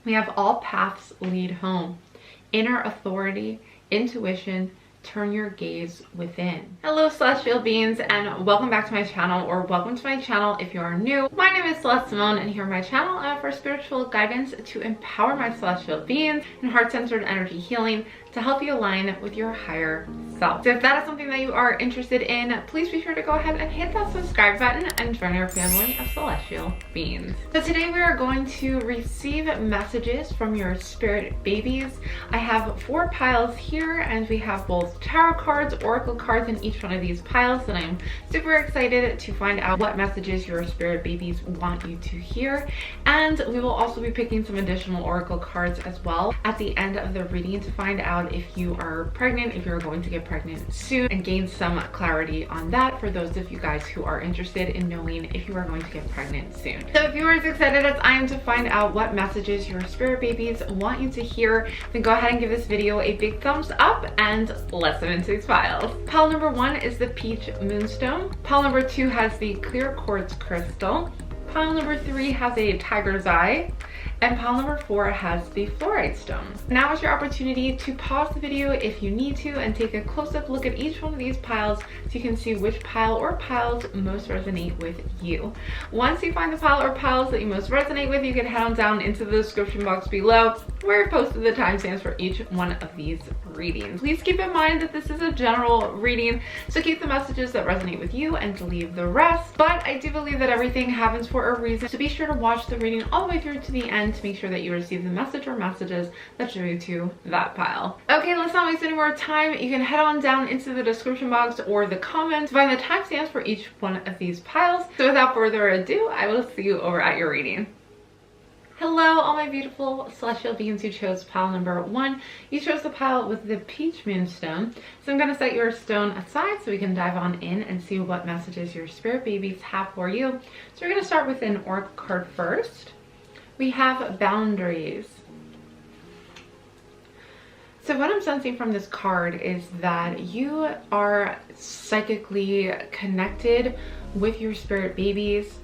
We have all paths lead home. Inner authority, intuition, turn your gaze within. Hello celestial beings, and welcome back to my channel, or welcome to my channel if you are new. My name is Celeste Simone, and here on my channel I offer spiritual guidance to empower my celestial beings and heart-centered energy healing to help you align with your higher self. So if that is something that you are interested in, please be sure to go ahead and hit that subscribe button and join our family of celestial beings. So today we are going to receive messages from your spirit babies. I have 4 piles here, and we have both tarot cards, oracle cards in each one of these piles, and I'm super excited to find out what messages your spirit babies want you to hear. And we will also be picking some additional oracle cards as well at the end of the reading to find out if you are pregnant, if you're going to get pregnant soon, and gain some clarity on that for those of you guys who are interested in knowing if you are going to get pregnant soon. So if you are as excited as I am to find out what messages your spirit babies want you to hear, then go ahead and give this video a big thumbs up and let's get into these piles. Pile number 1 is the Peach Moonstone. Pile number 2 has the Clear Quartz Crystal. Pile number 3 has a Tiger's Eye. And pile number 4 has the Fluorite Stone. Now is your opportunity to pause the video if you need to and take a close-up look at each one of these piles so you can see which pile or piles most resonate with you. Once you find the pile or piles that you most resonate with, you can head on down into the description box below where I posted the timestamps for each one of these readings. Please keep in mind that this is a general reading, so keep the messages that resonate with you and leave the rest. But I do believe that everything happens for a reason, so be sure to watch the reading all the way through to the end to make sure that you receive the message or messages that show you to that pile. Okay, let's not waste any more time. You can head on down into the description box or the comments to find the timestamps for each one of these piles. So without further ado, I will see you over at your reading. Hello, all my beautiful celestial beings who chose pile number 1. You chose the pile with the Peach Moonstone. So I'm going to set your stone aside so we can dive on in and see what messages your spirit babies have for you. So we're going to start with an oracle card first. We have boundaries. So what I'm sensing from this card is that you are psychically connected with your spirit babies.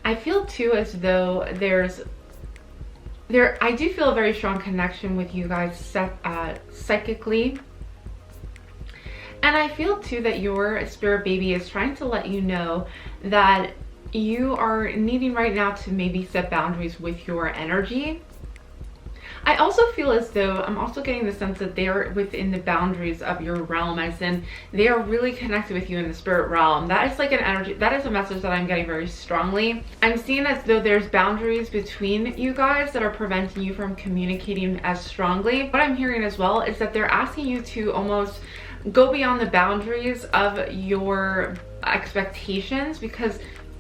I feel too as though I do feel a very strong connection with you guys psychically. And I feel too that your spirit baby is trying to let you know that you are needing right now to maybe set boundaries with your energy. I also feel as though I'm also getting the sense that they're within the boundaries of your realm, as in they are really connected with you in the spirit realm. That is like an energy, that is a message that I'm getting very strongly. I'm seeing as though there's boundaries between you guys that are preventing you from communicating as strongly. What I'm hearing as well is that they're asking you to almost go beyond the boundaries of your expectations, because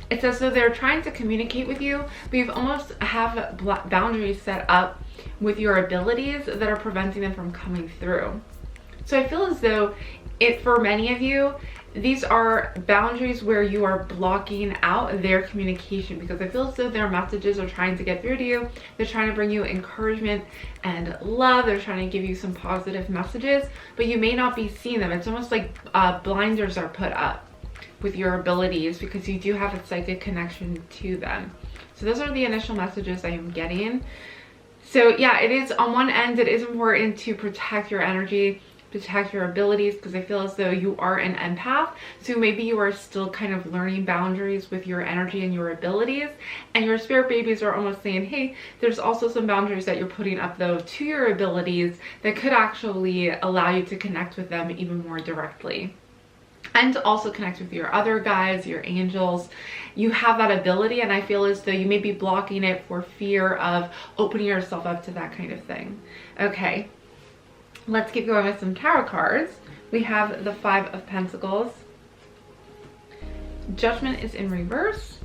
it's as though they're trying to communicate with you, but you've almost have boundaries set up with your abilities that are preventing them from coming through. So I feel as though for many of you, these are boundaries where you are blocking out their communication, because I feel as though their messages are trying to get through to you. They're trying to bring you encouragement and love. They're trying to give you some positive messages, but you may not be seeing them. It's almost like blinders are put up with your abilities, because you do have a psychic connection to them. So those are the initial messages I am getting. So yeah, it is, on one end, it is important to protect your energy, protect your abilities, because I feel as though you are an empath. So maybe you are still kind of learning boundaries with your energy and your abilities, and your spirit babies are almost saying, hey, there's also some boundaries that you're putting up though to your abilities that could actually allow you to connect with them even more directly. And to also connect with your other guides, your angels. You have that ability, and I feel as though you may be blocking it for fear of opening yourself up to that kind of thing. Okay, let's keep going with some tarot cards. We have the 5 of Pentacles. Judgment is in reverse.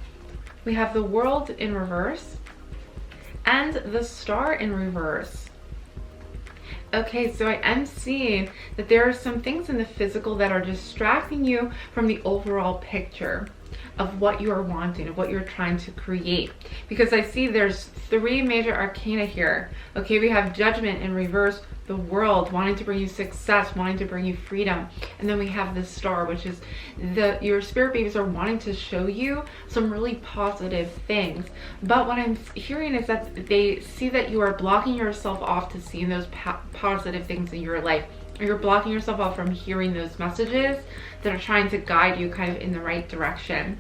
We have the World in reverse. And the Star in reverse. Okay, so I am seeing that there are some things in the physical that are distracting you from the overall picture. of what you are wanting, of what you're trying to create. Because I see there's 3 major arcana here. Okay, we have Judgment in reverse, the World, wanting to bring you success, wanting to bring you freedom. And then we have the Star, which is your spirit babies are wanting to show you some really positive things. But what I'm hearing is that they see that you are blocking yourself off to seeing those positive things in your life. Or you're blocking yourself off from hearing those messages that are trying to guide you kind of in the right direction.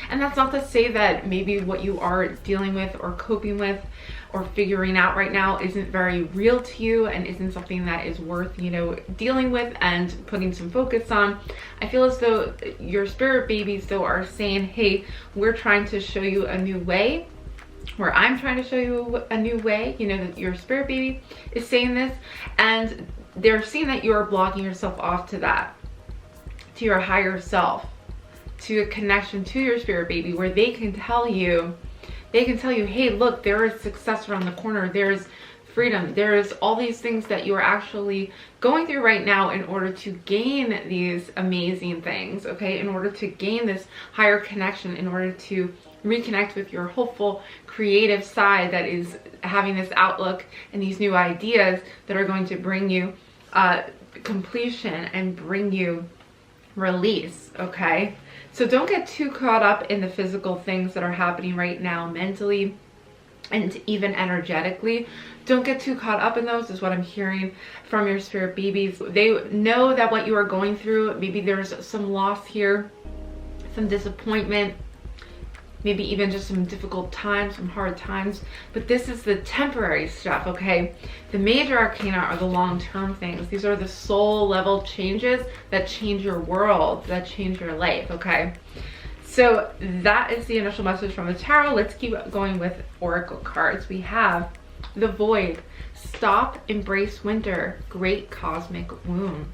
And that's not to say that maybe what you are dealing with or coping with or figuring out right now isn't very real to you and isn't something that is worth, you know, dealing with and putting some focus on. I feel as though your spirit babies though are saying, hey, we're trying to show you a new way, or I'm trying to show you a new way. You know, that your spirit baby is saying this, and they're seeing that you're blocking yourself off to that, to your higher self, to a connection to your spirit baby, where they can tell you, hey, look, there is success around the corner. There's freedom. There's all these things that you are actually going through right now in order to gain these amazing things, okay? In order to gain this higher connection, in order to reconnect with your hopeful, creative side that is having this outlook and these new ideas that are going to bring you completion and bring you release, okay? So don't get too caught up in the physical things that are happening right now mentally and even energetically. Don't get too caught up in those, is what I'm hearing from your spirit babies. They know that what you are going through, maybe there's some loss here, some disappointment, maybe even just some difficult times, some hard times, but this is the temporary stuff, okay? The major arcana are the long-term things. These are the soul level changes that change your world, that change your life, okay? So that is the initial message from the tarot. Let's keep going with oracle cards. We have the Void, stop, embrace winter, great cosmic womb.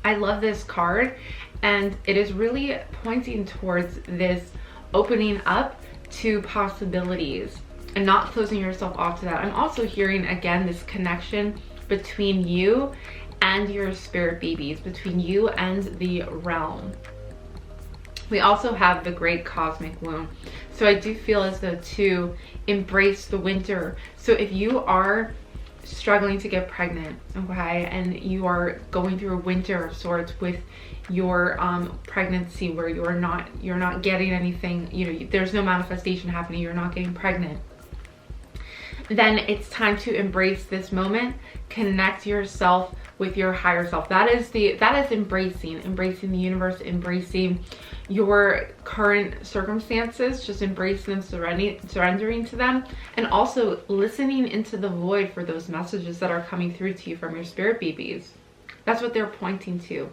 I love this card, and it is really pointing towards this opening up to possibilities and not closing yourself off to that. I'm also hearing again this connection between you and your spirit babies, between you and the realm. We also have the great cosmic womb. So I do feel as though to embrace the winter. So if you are struggling to get pregnant, okay, and you are going through a winter of sorts with your pregnancy, where you're not getting anything, you know, there's no manifestation happening, you're not getting pregnant, then it's time to embrace this moment, connect yourself with your higher self. That is embracing the universe, embracing your current circumstances, just embracing them, surrendering to them, and also listening into the void for those messages that are coming through to you from your spirit babies. That's what they're pointing to.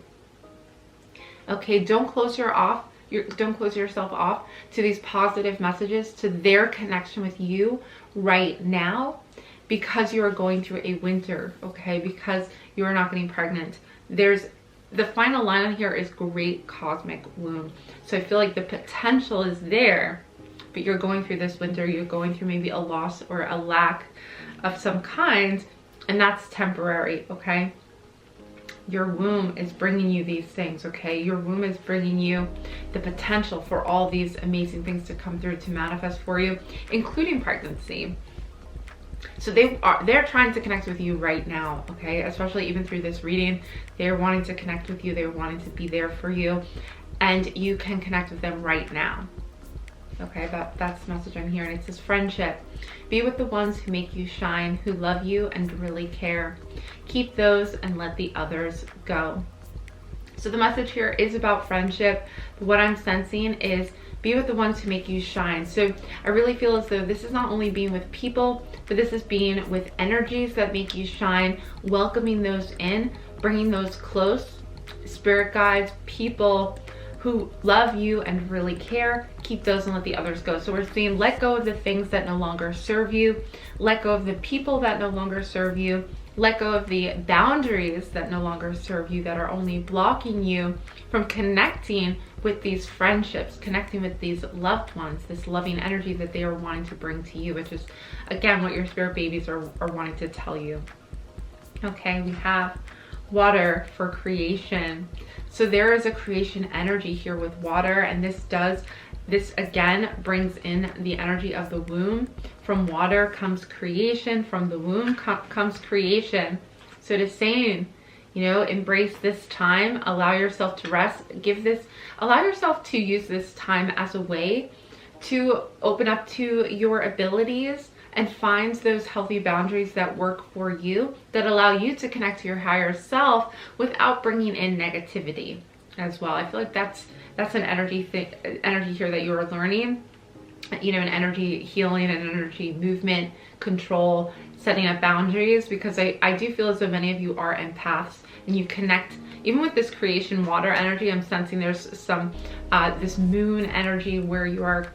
Okay, don't close yourself off to these positive messages, to their connection with you right now, because you are going through a winter, okay? Because you are not getting pregnant. There's the final line on here is great cosmic womb. So I feel like the potential is there, but you're going through this winter, you're going through maybe a loss or a lack of some kind, and that's temporary, okay? Your womb is bringing you these things, okay? Your womb is bringing you the potential for all these amazing things to come through, to manifest for you, including pregnancy. So they're trying to connect with you right now, okay? Especially even through this reading, they're wanting to connect with you, they're wanting to be there for you, and you can connect with them right now. Okay, that's the message I'm hearing. It says friendship. Be with the ones who make you shine, who love you and really care. Keep those and let the others go. So the message here is about friendship. But what I'm sensing is be with the ones who make you shine. So I really feel as though this is not only being with people, but this is being with energies that make you shine, welcoming those in, bringing those close, spirit guides, people who love you and really care. Keep those and let the others go. So we're saying let go of the things that no longer serve you, let go of the people that no longer serve you, let go of the boundaries that no longer serve you, that are only blocking you from connecting with these friendships, connecting with these loved ones, this loving energy that they are wanting to bring to you, which is again what your spirit babies are wanting to tell you. Okay, we have Water for creation. So there is a creation energy here with water, and this again brings in the energy of the womb. From water comes creation, from the womb comes creation. So it is saying, you know, embrace this time, allow yourself to rest, allow yourself to use this time as a way to open up to your abilities and find those healthy boundaries that work for you, that allow you to connect to your higher self without bringing in negativity as well. I feel like that's an energy here that you are learning, you know, an energy healing and energy movement, control, setting up boundaries, because I do feel as though many of you are empaths and you connect, even with this creation water energy. I'm sensing there's some, this moon energy where you are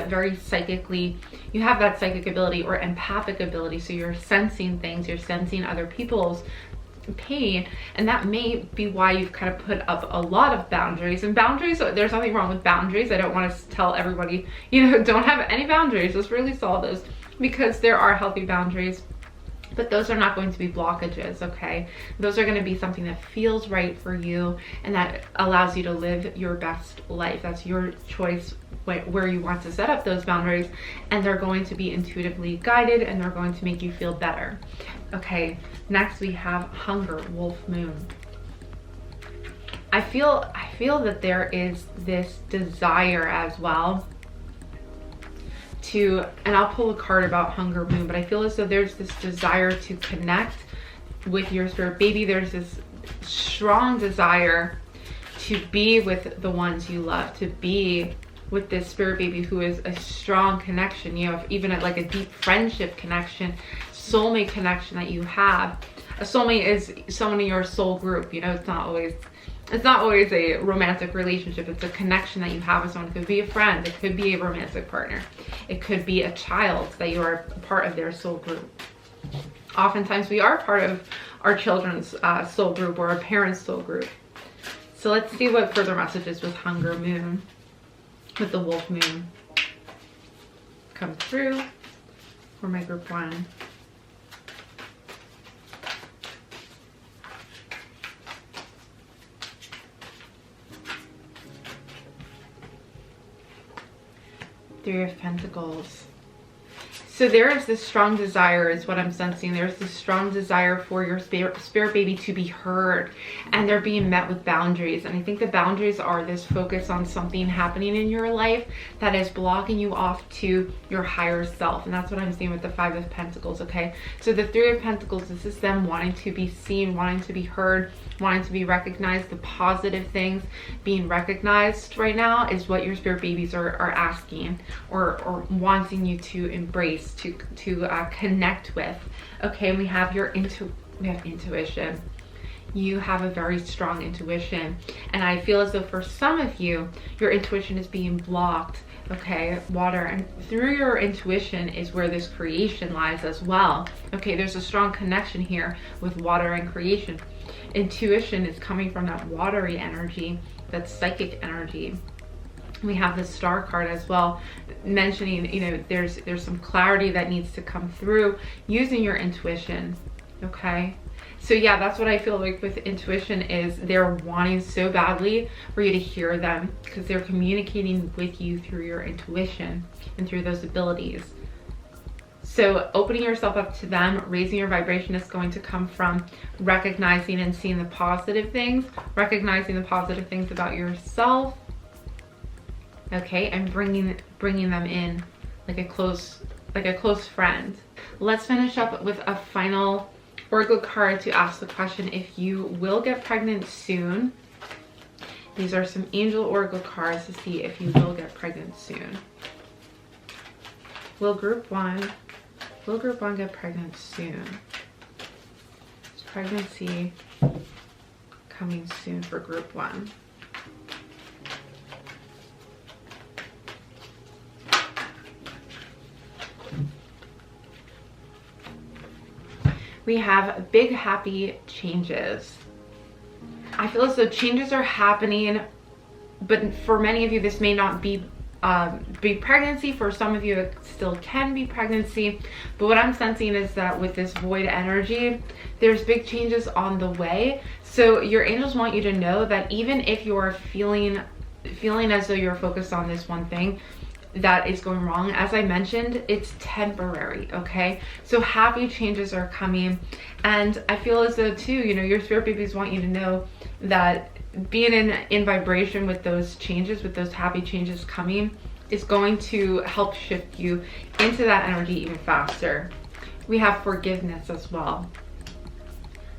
very psychically, you have that psychic ability or empathic ability. So you're sensing things, you're sensing other people's pain, and that may be why you've kind of put up a lot of boundaries. And boundaries, there's nothing wrong with boundaries. I don't want to tell everybody, you know, don't have any boundaries. Let's really solve this, because there are healthy boundaries, but those are not going to be blockages, okay? Those are going to be something that feels right for you and that allows you to live your best life. That's your choice where you want to set up those boundaries, and they're going to be intuitively guided and they're going to make you feel better. Okay, next we have hunger, wolf moon. I feel that there is this desire as well to, and I'll pull a card about hunger moon, but I feel as though there's this desire to connect with your spirit baby. There's this strong desire to be with the ones you love, to be with this spirit baby who is a strong connection. You have even like a deep friendship connection, soulmate connection that you have. A soulmate is someone in your soul group. You know, it's not always a romantic relationship. It's a connection that you have with someone. It could be a friend, it could be a romantic partner, it could be a child that you are part of their soul group. Oftentimes we are part of our children's soul group or our parents' soul group. So let's see what further messages with hunger moon, with the wolf moon, come through for my group one. Three of Pentacles. So there is this strong desire, is what I'm sensing. There's this strong desire for your spirit baby to be heard, and they're being met with boundaries. And I think the boundaries are this focus on something happening in your life that is blocking you off to your higher self. And that's what I'm seeing with the Five of Pentacles, okay? So the Three of Pentacles, this is them wanting to be seen, wanting to be heard, wanting to be recognized. The positive things being recognized right now is what your spirit babies are asking or wanting you to embrace, to connect with. Okay, and we have intuition. You have a very strong intuition, and I feel as though for some of you, your intuition is being blocked. Okay, water, and through your intuition is where this creation lies as well. Okay, there's a strong connection here with water and creation. Intuition is coming from that watery energy, that psychic energy. We have the Star card as well, mentioning, you know, there's some clarity that needs to come through using your intuition. Okay, so yeah, that's what I feel like with intuition, is they're wanting so badly for you to hear them, because they're communicating with you through your intuition and through those abilities. So opening yourself up to them, raising your vibration, is going to come from recognizing and seeing the positive things, recognizing the positive things about yourself. Okay, and bringing them in like a close friend. Let's finish up with a final oracle card to ask the question if you will get pregnant soon. These are some angel oracle cards to see if you will get pregnant soon. Will group one get pregnant soon? Is pregnancy coming soon for group one? We have big happy changes. I feel as though changes are happening, but for many of you this may not be be pregnancy. For some of you, it still can be pregnancy. But what I'm sensing is that with this void energy, there's big changes on the way. So your angels want you to know that even if you're feeling as though you're focused on this one thing that is going wrong, as I mentioned, it's temporary, okay? So happy changes are coming. And I feel as though too, you know, your spirit babies want you to know that being in vibration with those changes, with those happy changes coming, is going to help shift you into that energy even faster. We have forgiveness as well.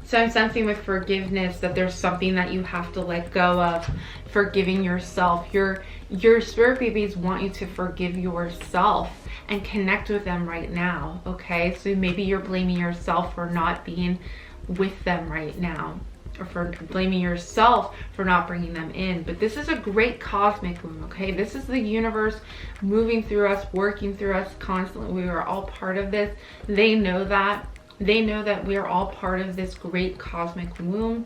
So I'm sensing with forgiveness that there's something that you have to let go of, forgiving yourself. Your spirit babies want you to forgive yourself and connect with them right now, okay? So maybe you're blaming yourself for not being with them right now, or for blaming yourself for not bringing them in. But this is a great cosmic womb, okay? This is the universe moving through us, working through us constantly. We are all part of this. They know that. They know that we are all part of this great cosmic womb,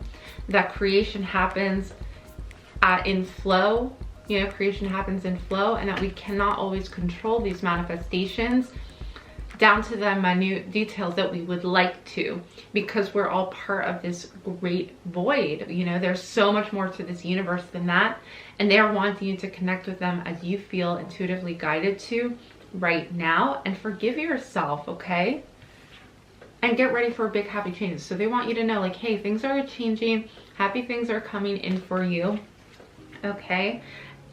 that creation happens in flow. You know, creation happens in flow, and that we cannot always control these manifestations down to the minute details that we would like to, because we're all part of this great void. You know, there's so much more to this universe than that, and they are wanting you to connect with them as you feel intuitively guided to right now, and forgive yourself, okay? And get ready for big happy changes. So they want you to know, like, hey, things are changing, happy things are coming in for you, okay?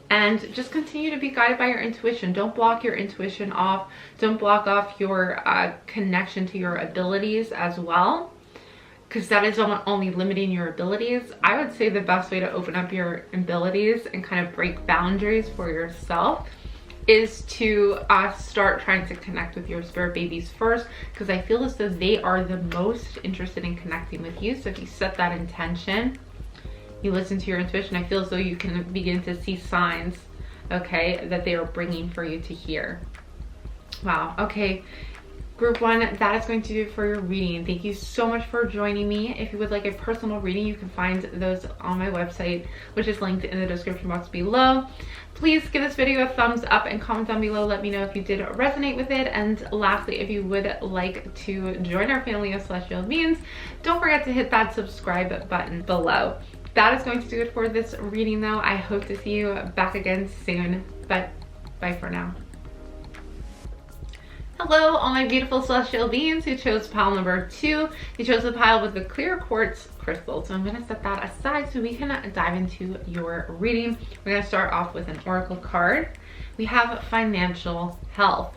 And just continue to be guided by your intuition. Don't block your intuition off. Don't block off your connection to your abilities as well, because that is only limiting your abilities. I would say the best way to open up your abilities and kind of break boundaries for yourself is to start trying to connect with your spirit babies first, because I feel as though they are the most interested in connecting with you. So if you set that intention, you listen to your intuition, I feel as though you can begin to see signs, okay, that they are bringing for you to hear. Wow, okay. Group 1, that is going to do it for your reading. Thank you so much for joining me. If you would like a personal reading, you can find those on my website, which is linked in the description box below. Please give this video a thumbs up and comment down below. Let me know if you did resonate with it. And lastly, if you would like to join our family of celestial beings, don't forget to hit that subscribe button below. That is going to do it for this reading though. I hope to see you back again soon, but bye for now. Hello, all my beautiful celestial beings who chose pile number 2. You chose the pile with the clear quartz crystal. So I'm going to set that aside so we can dive into your reading. We're going to start off with an oracle card. We have financial health.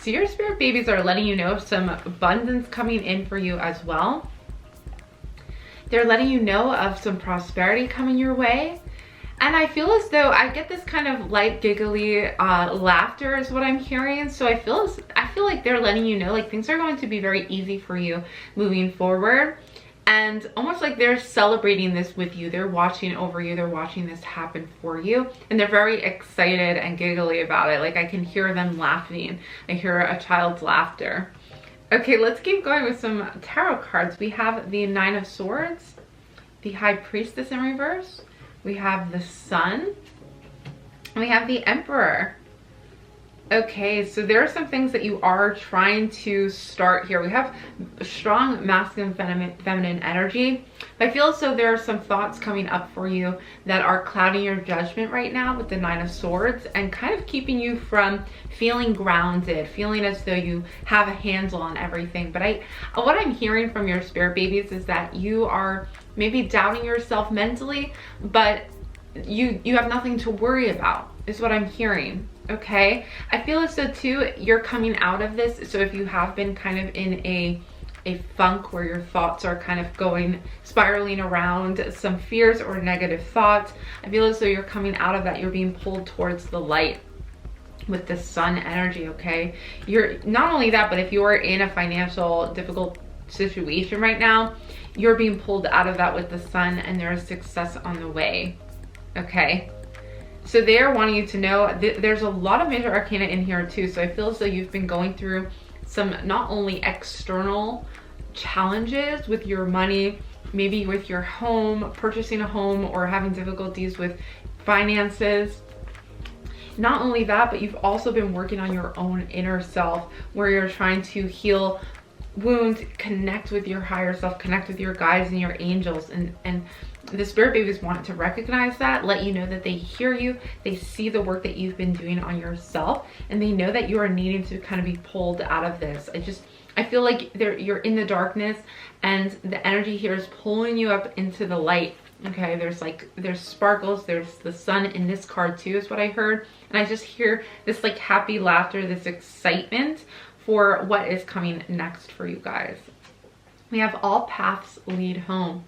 So your spirit babies are letting you know some abundance coming in for you as well. They're letting you know of some prosperity coming your way. And I feel as though I get this kind of light giggly laughter is what I'm hearing. So I feel like they're letting you know, like, things are going to be very easy for you moving forward. And almost like they're celebrating this with you. They're watching over you. They're watching this happen for you. And they're very excited and giggly about it. Like, I can hear them laughing. I hear a child's laughter. Okay, let's keep going with some tarot cards. We have the 9 of Swords, the High Priestess in reverse. We have the Sun, and we have the Emperor. Okay, so there are some things that you are trying to start here. We have strong masculine, feminine energy. I feel as though there are some thoughts coming up for you that are clouding your judgment right now with the 9 of Swords, and kind of keeping you from feeling grounded, feeling as though you have a handle on everything. But what I'm hearing from your spirit babies is that you are maybe doubting yourself mentally, but you have nothing to worry about, is what I'm hearing. Okay, I feel as though too you're coming out of this. So if you have been kind of in a funk where your thoughts are kind of spiraling around some fears or negative thoughts, I feel as though you're coming out of that. You're being pulled towards the light with the Sun energy. Okay, you're not only that, but if you are in a financial difficult situation right now, you're being pulled out of that with the Sun, and there is success on the way. Okay, so they're wanting you to know there's a lot of major arcana in here too. So I feel as though you've been going through some not only external challenges with your money, maybe with your home, purchasing a home, or having difficulties with finances. not only that, but you've also been working on your own inner self, where you're trying to heal wounds, connect with your higher self, connect with your guides and your angels, and the spirit babies want to recognize that, let you know that they hear you, they see the work that you've been doing on yourself, and they know that you are needing to kind of be pulled out of this. I feel like you're in the darkness, and the energy here is pulling you up into the light. Okay, there's sparkles, there's the sun in this card too, is what I heard. And I just hear this like happy laughter, this excitement for what is coming next for you guys. We have all paths lead home.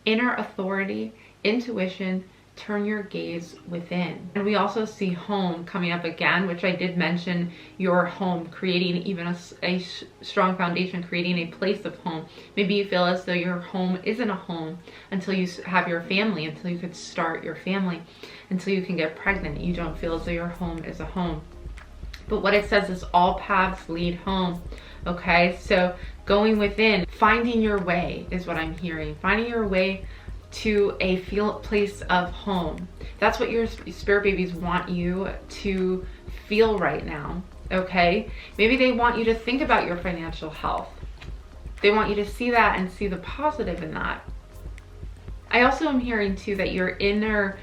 Inner authority, intuition, turn your gaze within. And we also see home coming up again, which I did mention, your home, creating even a strong foundation, creating a place of home. Maybe you feel as though your home isn't a home until you have your family, until you could start your family, until you can get pregnant. You don't feel as though your home is a home. But what it says is all paths lead home. Okay, so going within, finding your way is what I'm hearing. Finding your way to a place of home. That's what your spirit babies want you to feel right now. Okay, maybe they want you to think about your financial health. They want you to see that and see the positive in that. I also am hearing too that your inner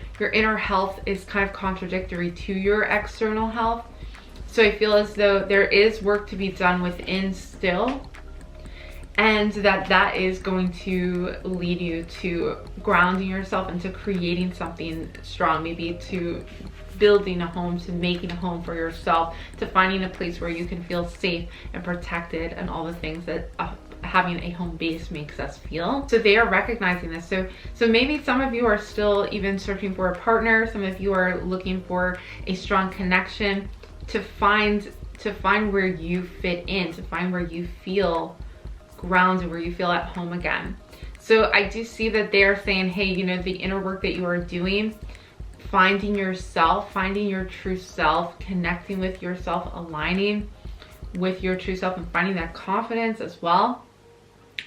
health is kind of contradictory to your external health. So I feel as though there is work to be done within still, and that is going to lead you to grounding yourself into creating something strong, maybe to building a home, to making a home for yourself, to finding a place where you can feel safe and protected, and all the things that having a home base makes us feel. So they are recognizing this. So maybe some of you are still even searching for a partner. Some of you are looking for a strong connection, to find where you fit in, to find where you feel grounded, where you feel at home again. So I do see that they are saying, hey, you know, the inner work that you are doing, finding yourself, finding your true self, connecting with yourself, aligning with your true self, and finding that confidence as well.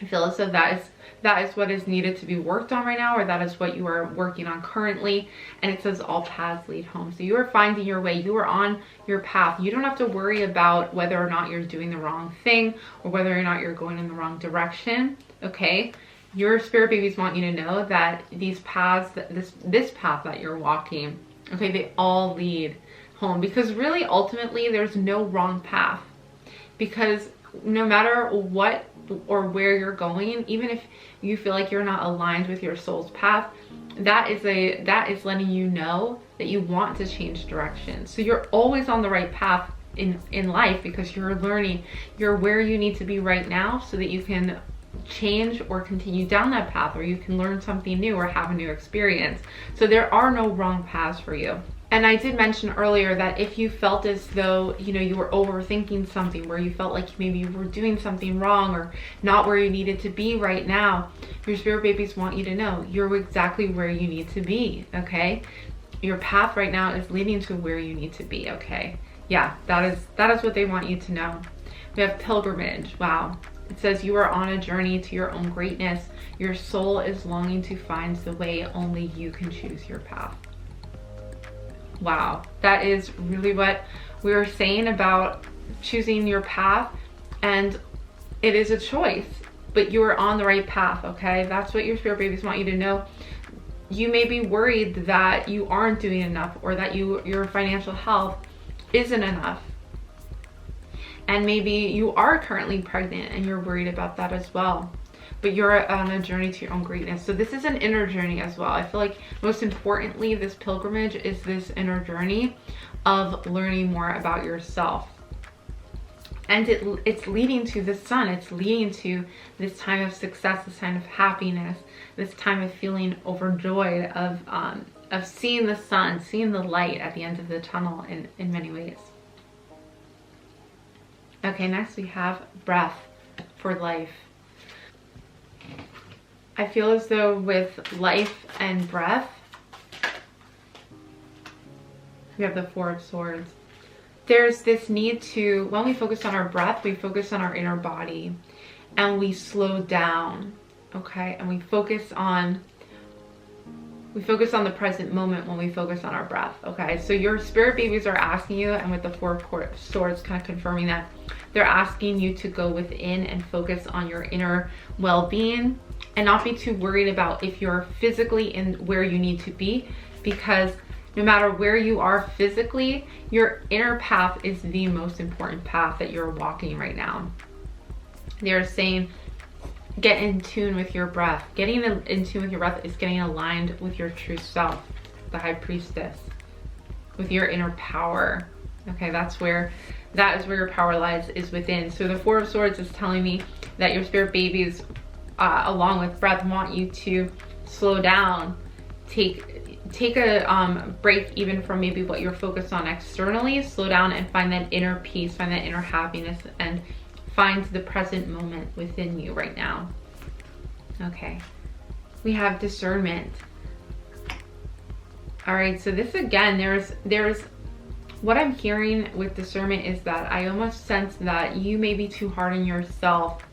I feel as though that is what is needed to be worked on right now, or that is what you are working on currently. And it says all paths lead home. So you are finding your way. You are on your path. You don't have to worry about whether or not you're doing the wrong thing, or whether or not you're going in the wrong direction. Okay, your spirit babies want you to know that these paths, this path that you're walking, okay, they all lead home, because really ultimately there's no wrong path. Because no matter what or where you're going, even if you feel like you're not aligned with your soul's path, that is letting you know that you want to change direction. So you're always on the right path in life, because you're learning, you're where you need to be right now, so that you can change or continue down that path, or you can learn something new or have a new experience. So there are no wrong paths for you. And I did mention earlier that if you felt as though, you know, you were overthinking something, where you felt like maybe you were doing something wrong or not where you needed to be right now, your spirit babies want you to know you're exactly where you need to be. Okay, your path right now is leading to where you need to be. Okay, yeah, that is what they want you to know. We have pilgrimage. Wow. It says you are on a journey to your own greatness. Your soul is longing to find the way only you can choose your path. Wow, that is really what we were saying about choosing your path, and it is a choice, but you are on the right path. Okay, that's what your spirit babies want you to know. You may be worried that you aren't doing enough, or that your financial health isn't enough, and maybe you are currently pregnant and you're worried about that as well. But you're on a journey to your own greatness. So this is an inner journey as well. I feel like most importantly, this pilgrimage is this inner journey of learning more about yourself. And it's leading to the sun. It's leading to this time of success, this time of happiness, this time of feeling overjoyed, of seeing the sun, seeing the light at the end of the tunnel in many ways. Okay, next we have breath for life. I feel as though with life and breath, we have the Four of Swords. There's this need to, when we focus on our breath, we focus on our inner body, and we slow down, okay? And we focus on We focus on the present moment when we focus on our breath, okay? So your spirit babies are asking you, and with the Four of Swords kind of confirming that, they're asking you to go within and focus on your inner well-being and not be too worried about if you're physically in where you need to be, because no matter where you are physically, your inner path is the most important path that you're walking right now. They're saying, get in tune with your breath. Getting in tune with your breath is getting aligned with your true self, the High Priestess, with your inner power. Okay, that is where your power lies, is within. So the Four of Swords is telling me that your spirit babies, along with breath, want you to slow down, take a break even from maybe what you're focused on externally. Slow down and find that inner peace, find that inner happiness, and find the present moment within you right now. Okay, we have discernment. All right, so this again, there's what I'm hearing with discernment is that I almost sense that you may be too hard on yourself,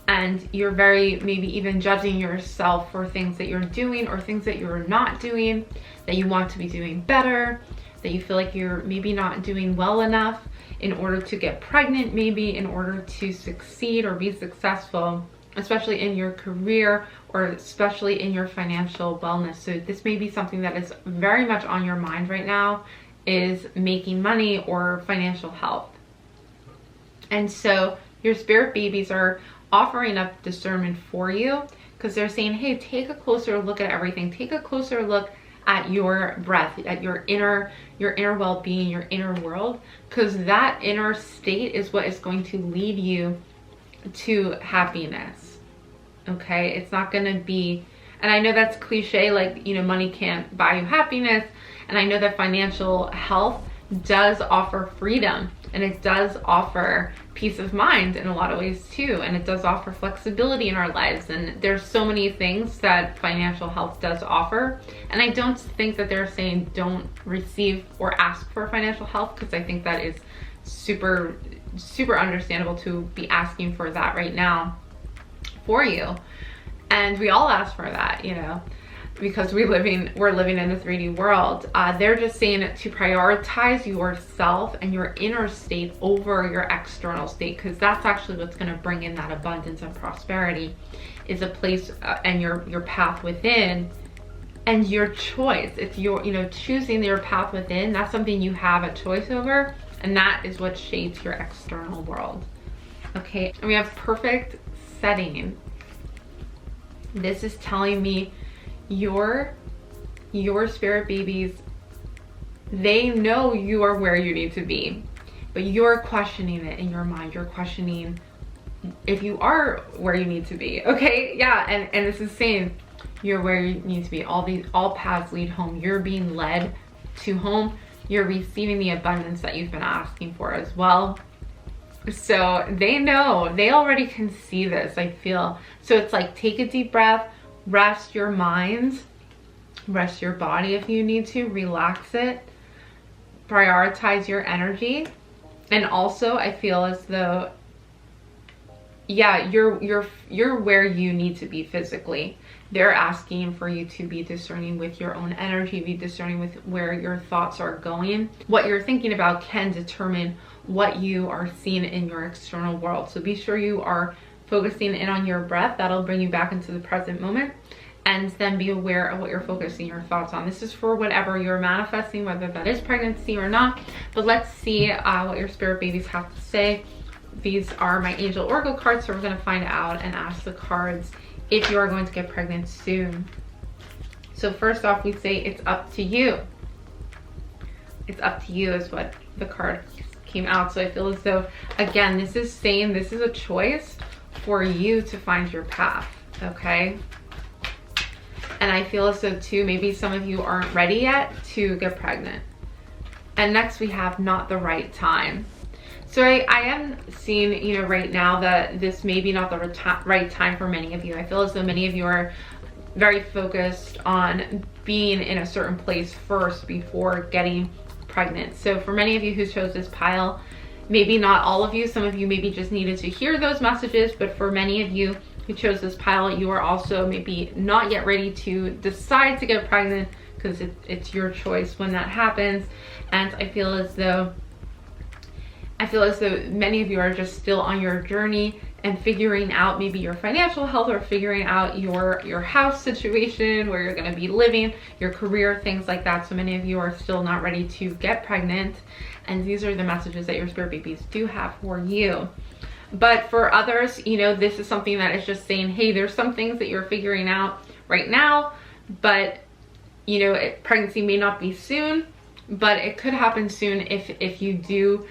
and you're very maybe even judging yourself for things that you're doing or things that you're not doing, that you want to be doing better, that you feel like you're maybe not doing well enough in order to get pregnant, maybe in order to succeed or be successful, especially in your career or especially in your financial wellness. So this may be something that is very much on your mind right now, is making money or financial health. And so your spirit babies are offering up discernment for you, because they're saying, hey, take a closer look at everything. Take a closer look at your breath, at your inner well-being, your inner world, because that inner state is what is going to lead you to happiness. Okay, it's not going to be, and I know that's cliche, like, you know, money can't buy you happiness, and I know that financial health does offer freedom, and it does offer peace of mind in a lot of ways too, and it does offer flexibility in our lives, and there's so many things that financial health does offer. And I don't think that they're saying don't receive or ask for financial health, because I think that is super understandable to be asking for that right now for you, and we all ask for that, you know, because we're living in a 3D world. They're just saying to prioritize yourself and your inner state over your external state, because that's actually what's going to bring in that abundance and prosperity, is a place and your path within and your choice. It's your, you know, choosing your path within. That's something you have a choice over, and that is what shapes your external world. Okay, and we have perfect setting. This is telling me your spirit babies, they know you are where you need to be, but you're questioning it in your mind. You're questioning if you are where you need to be. Okay, yeah, and this is saying you're where you need to be. All paths lead home. You're being led to home. You're receiving the abundance that you've been asking for as well. So they know, they already can see this, I feel. So it's like, take a deep breath, rest your mind, rest your body if you need to, relax it, prioritize your energy. And also I feel as though, yeah, you're where you need to be physically. They're asking for you to be discerning with your own energy, be discerning with where your thoughts are going. What you're thinking about can determine what you are seeing in your external world. So be sure you are focusing in on your breath. That'll bring you back into the present moment. And then be aware of what you're focusing your thoughts on. This is for whatever you're manifesting, whether that is pregnancy or not. But let's see what your spirit babies have to say. These are my angel oracle cards, so we're going to find out and ask the cards if you are going to get pregnant soon. So first off, we say it's up to you. It's up to you is what the card came out. So I feel as though, again, this is saying this is a choice for you to find your path, okay? And I feel as though too, maybe some of you aren't ready yet to get pregnant. And next we have not the right time. So I am seeing, you know, right now that this may be not the right time for many of you. I feel as though many of you are very focused on being in a certain place first before getting pregnant. So for many of you who chose this pile, maybe not all of you, some of you maybe just needed to hear those messages, but for many of you, you chose this pile, you are also maybe not yet ready to decide to get pregnant, because it's your choice when that happens. And I feel as though many of you are just still on your journey and figuring out maybe your financial health, or figuring out your house situation, where you're going to be living, your career, things like that. So many of you are still not ready to get pregnant, and these are the messages that your spirit babies do have for you. But for others, you know, this is something that is just saying, hey, there's some things that you're figuring out right now, but you know, pregnancy may not be soon, but it could happen soon if you do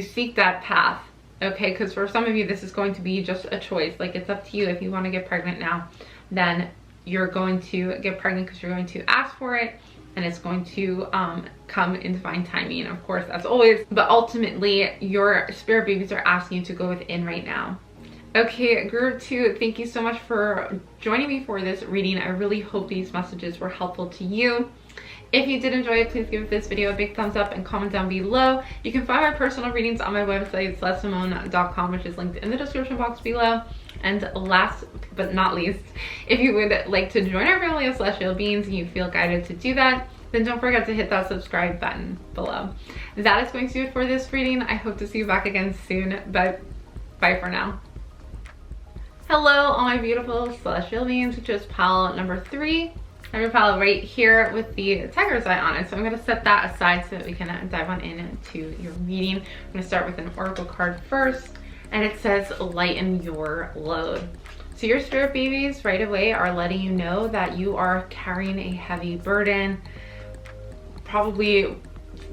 seek that path. Okay, because for some of you, this is going to be just a choice. Like, it's up to you. If you want to get pregnant now, then you're going to get pregnant because you're going to ask for it, and it's going to come in divine timing, of course, as always. But ultimately, your spirit babies are asking you to go within right now. Okay, group 2, thank you so much for joining me for this reading. I really hope these messages were helpful to you. If you did enjoy it, please give this video a big thumbs up and comment down below. You can find my personal readings on my website, celestesimone.com, which is linked in the description box below. And last but not least, if you would like to join our family of celestial beings and you feel guided to do that, then don't forget to hit that subscribe button below. That is going to do it for this reading. I hope to see you back again soon, but bye for now. Hello, all my beautiful celestial beings, which is pile number 3. I have your pile right here with the tiger's eye on it. So I'm going to set that aside so that we can dive on into your reading. I'm going to start with an oracle card first, and it says lighten your load. So your spirit babies right away are letting you know that you are carrying a heavy burden, probably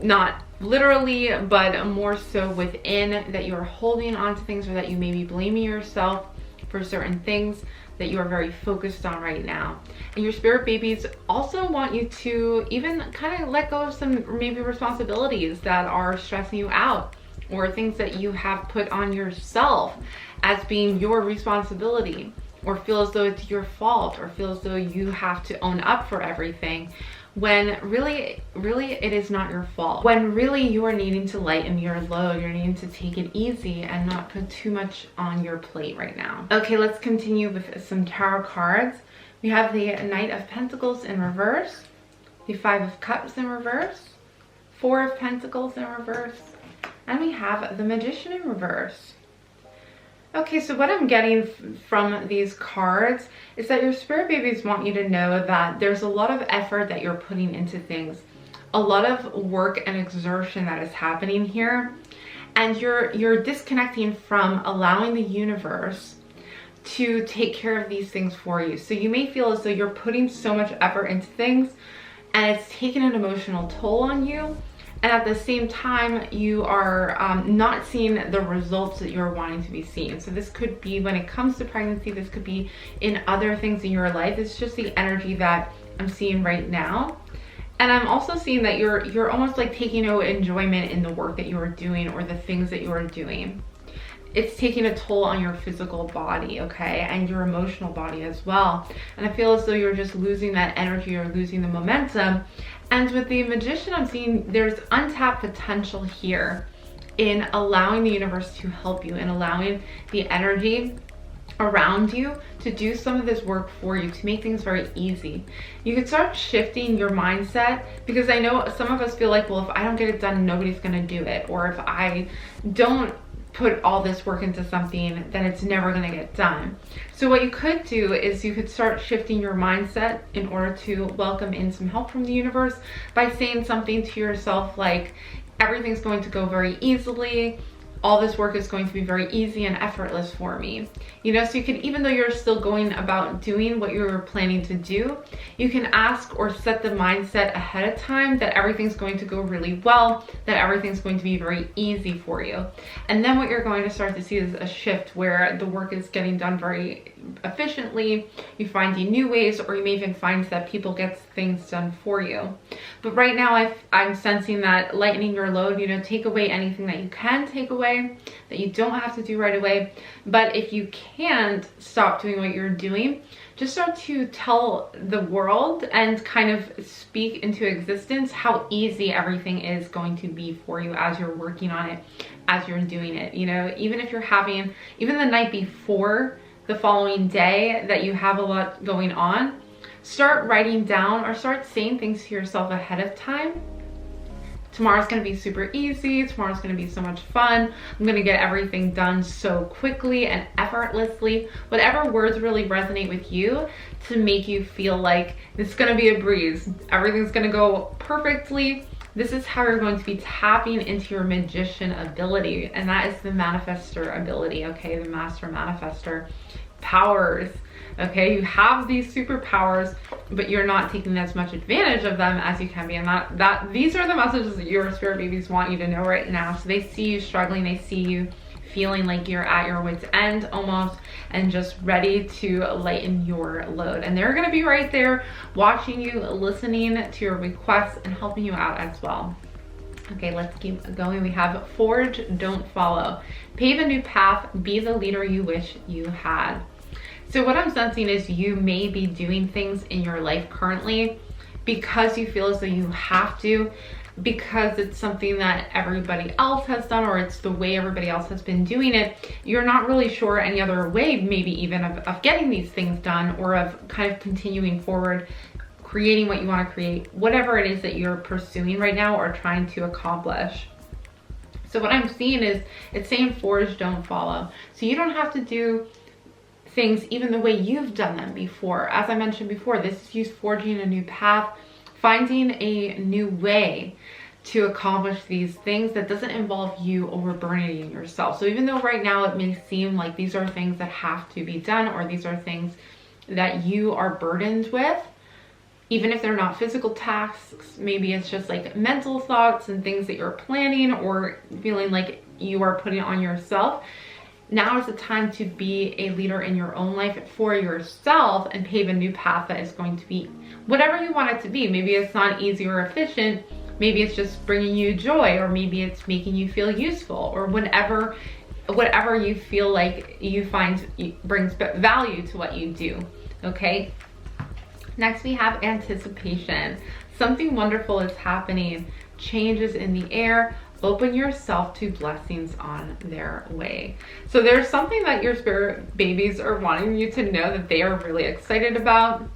not literally, but more so within, that you are holding on to things, or that you may be blaming yourself for certain things that you are very focused on right now. And your spirit babies also want you to even kind of let go of some maybe responsibilities that are stressing you out, or things that you have put on yourself as being your responsibility, or feel as though it's your fault, or feel as though you have to own up for everything, when really it is not your fault. When really you are needing to lighten your load, you're needing to take it easy and not put too much on your plate right now. Okay, let's continue with some tarot cards. We have the Knight of Pentacles in reverse, the 5 of Cups in reverse, 4 of Pentacles in reverse, and we have the Magician in reverse. Okay, so what I'm getting from these cards is that your spirit babies want you to know that there's a lot of effort that you're putting into things, a lot of work and exertion that is happening here, and you're disconnecting from allowing the universe to take care of these things for you. So you may feel as though you're putting so much effort into things, and it's taking an emotional toll on you. And at the same time, you are not seeing the results that you're wanting to be seen. So this could be when it comes to pregnancy, this could be in other things in your life. It's just the energy that I'm seeing right now. And I'm also seeing that you're almost like taking no enjoyment in the work that you are doing, or the things that you are doing. It's taking a toll on your physical body, okay, and your emotional body as well. And I feel as though you're just losing that energy, or losing the momentum. And with the Magician, I'm seeing there's untapped potential here in allowing the universe to help you, and allowing the energy around you to do some of this work for you, to make things very easy. You could start shifting your mindset, because I know some of us feel like, well, if I don't get it done, nobody's gonna do it. Or if I don't put all this work into something, then it's never going to get done. So what you could do is you could start shifting your mindset in order to welcome in some help from the universe by saying something to yourself like, everything's going to go very easily, all this work is going to be very easy and effortless for me. You know, so you can, even though you're still going about doing what you're planning to do, you can ask or set the mindset ahead of time that everything's going to go really well, that everything's going to be very easy for you. And then what you're going to start to see is a shift where the work is getting done very efficiently. You finding new ways, or you may even find that people get things done for you. But right now I'm sensing that lightening your load, you know, take away anything that you can take away, away, that you don't have to do right away. But if you can't stop doing what you're doing, just start to tell the world and kind of speak into existence how easy everything is going to be for you as you're working on it, as you're doing it. You know, even if you're having, even the night before the following day that you have a lot going on, start writing down or start saying things to yourself ahead of time. Tomorrow's gonna be super easy. Tomorrow's gonna be so much fun. I'm gonna get everything done so quickly and effortlessly. Whatever words really resonate with you to make you feel like it's gonna be a breeze. Everything's gonna go perfectly. This is how you're going to be tapping into your magician ability, and that is the manifestor ability, okay? The master manifestor powers. Okay, you have these superpowers, but you're not taking as much advantage of them as you can be. And that these are the messages that your spirit babies want you to know right now. So they see you struggling, they see you feeling like you're at your wit's end almost, and just ready to lighten your load. And they're gonna be right there watching you, listening to your requests, and helping you out as well. Okay, let's keep going. We have forge, don't follow. Pave a new path, be the leader you wish you had. So what I'm sensing is you may be doing things in your life currently because you feel as though you have to, because it's something that everybody else has done, or it's the way everybody else has been doing it. You're not really sure any other way, maybe even of getting these things done, or of kind of continuing forward, creating what you want to create, whatever it is that you're pursuing right now or trying to accomplish. So what I'm seeing is it's saying forge, don't follow. So you don't have to do things even the way you've done them before. As I mentioned before, this is you forging a new path, finding a new way to accomplish these things that doesn't involve you overburdening yourself. So even though right now it may seem like these are things that have to be done, or these are things that you are burdened with, even if they're not physical tasks, maybe it's just like mental thoughts and things that you're planning or feeling like you are putting on yourself. Now is the time to be a leader in your own life for yourself and pave a new path that is going to be whatever you want it to be. Maybe it's not easy or efficient. Maybe it's just bringing you joy, or maybe it's making you feel useful, or whatever you feel like you find brings value to what you do, okay? Next, we have anticipation. Something wonderful is happening. Changes in the air. Open yourself to blessings on their way. So there's something that your spirit babies are wanting you to know that they are really excited about.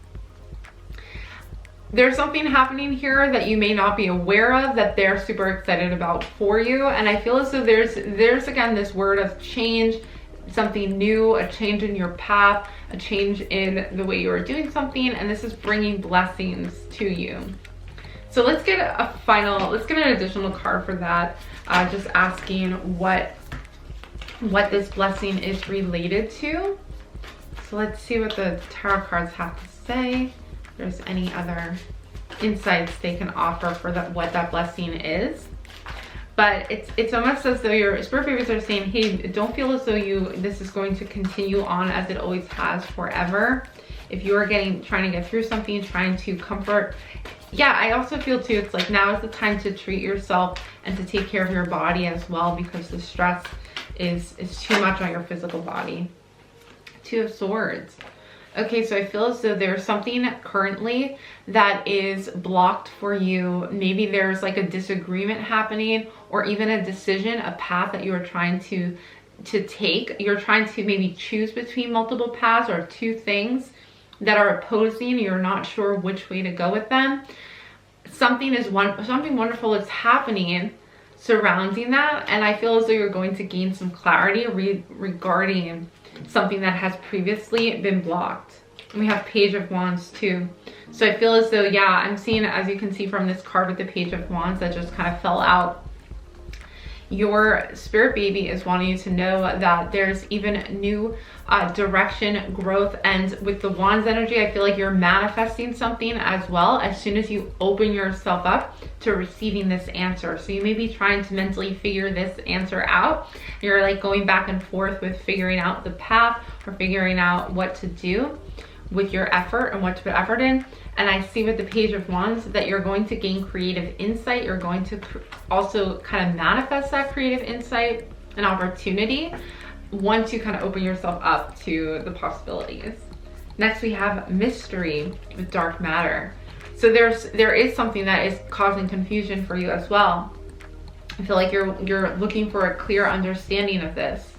There's something happening here that you may not be aware of that they're super excited about for you. And I feel as though there's again this word of change, something new, a change in your path, a change in the way you are doing something, and this is bringing blessings to you. So let's get an additional card for that, just asking what this blessing is related to. So let's see what the tarot cards have to say. If there's any other insights they can offer for what that blessing is. But it's almost as though your spirit babies are saying, hey, don't feel as though this is going to continue on as it always has forever. If you are trying to get through something, trying to comfort. Yeah, I also feel too, it's like now is the time to treat yourself and to take care of your body as well, because the stress is too much on your physical body. Two of Swords. Okay, so I feel as though there's something currently that is blocked for you. Maybe there's like a disagreement happening, or even a decision, a path that you are trying to take. You're trying to maybe choose between multiple paths or two things that are opposing. You're not sure which way to go with them. Something wonderful is happening surrounding that, and I feel as though you're going to gain some clarity regarding something that has previously been blocked. And we have Page of Wands too. So I feel as though, yeah, I'm seeing, as you can see from this card with the Page of Wands that just kind of fell out, your spirit baby is wanting you to know that there's even new direction, growth, and with the Wands energy, I feel like you're manifesting something as well as soon as you open yourself up to receiving this answer. So you may be trying to mentally figure this answer out. You're like going back and forth with figuring out the path or figuring out what to do with your effort and what to put effort in. And I see with the Page of Wands that you're going to gain creative insight. You're going to also kind of manifest that creative insight an opportunity once you kind of open yourself up to the possibilities. Next, we have mystery with dark matter. So there is something that is causing confusion for you as well. I feel like you're looking for a clear understanding of this,